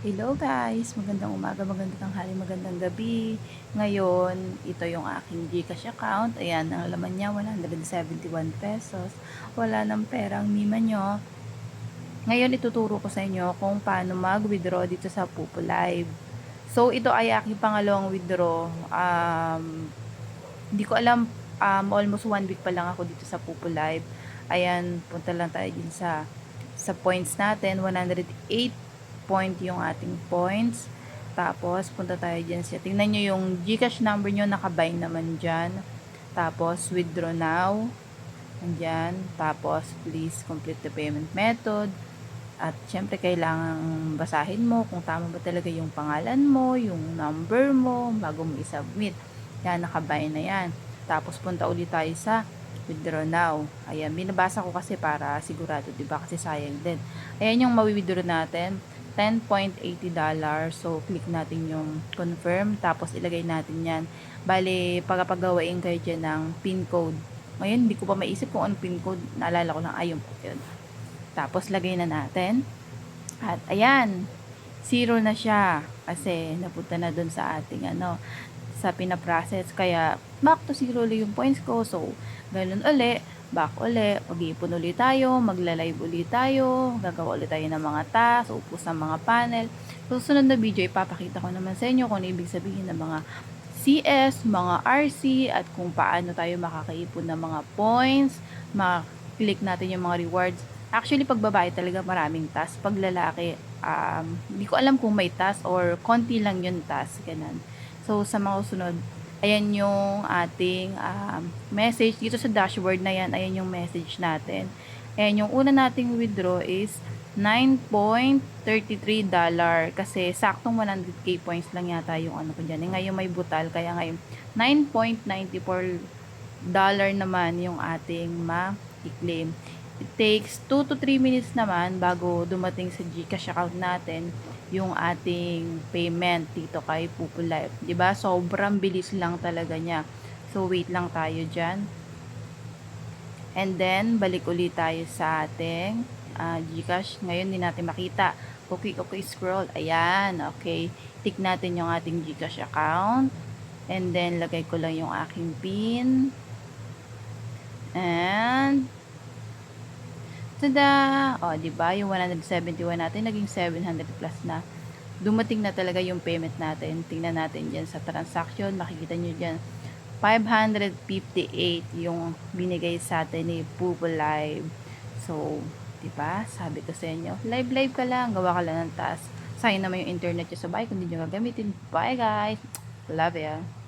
Hello guys! Magandang umaga, magandang tanghali, magandang gabi. Ngayon, ito yung aking GCash account. Ayan, ang laman niya, 171 pesos. Wala ng perang mima nyo. Ngayon, ituturo ko sa inyo kung paano mag-withdraw dito sa Pupo Live. So, ito ay aking pangalawang withdraw. Hindi ko alam, almost 1 week pa lang ako dito sa Pupo Live. Ayan, punta lang tayo din sa points natin. 108 point yung ating points. Tapos, punta tayo dyan siya. Tingnan nyo yung GCash number nyo, nakabind naman dyan. Tapos, withdraw now. Andyan. Tapos, please complete the payment method. At, syempre, kailangan basahin mo kung tama ba talaga yung pangalan mo, yung number mo, bago mo isubmit. Yan, nakabind na yan. Tapos, punta ulit tayo sa withdraw now. Ayan, binabasa ko kasi para sigurado, diba? Kasi sayang din. Ayan yung mawi-withdraw natin. $10.80. So, click natin yung confirm. Tapos, ilagay natin yan. Bale, pagpagawain kayo dyan ng PIN code. Ngayon, hindi ko pa maisip kung ano PIN code. Naalala ko lang, ayun po yun. Tapos, lagay na natin. At, ayan. 0 na siya. Kasi, napunta na dun sa ating, sa pinaprocess. Kaya, back to 0 ulit yung points ko. So, ganun ulit. Back ulit, mag-iipon ulit tayo, magla-live ulit tayo, gagawa ulit tayo ng mga task, upos ng mga panel. So, susunod na video, ipapakita ko naman sa inyo kung ano ibig sabihin ng mga CS, mga RC, at kung paano tayo makakaipon ng mga points, click natin yung mga rewards. Actually, pag babae talaga maraming task. Pag lalaki, hindi ko alam kung may task or konti lang yung task. Ganun. So, sa mga sunod, ayan yung ating message. Dito sa dashboard na yan, ayan yung message natin. Ayan, yung una nating withdraw is $9.33 kasi saktong 100k points lang yata yung ano ko dyan. Ngayon may butal, kaya ngayon $9.94 naman yung ating ma-claim. It takes 2 to 3 minutes naman bago dumating sa GCash account natin yung ating payment dito kay Pupo Life. 'Di ba? Sobrang bilis lang talaga niya. So, wait lang tayo dyan. And then, balik ulit tayo sa ating GCash. Ngayon, hindi natin makita. Okay, scroll. Ayan, okay. Tick natin yung ating GCash account. And then, lagay ko lang yung aking PIN. And, tada! O, diba? Yung 171 natin, naging 700 plus na. Dumating na talaga yung payment natin. Tingnan natin dyan sa transaction. Makikita nyo dyan. 558 yung binigay sa atin ni Pupo Live. So, diba? Sabi ko sa inyo, live ka lang. Gawa ka lang ng task. Sayang naman yung internet nyo sa bahay kung hindi nyo gagamitin. Bye guys! Love ya!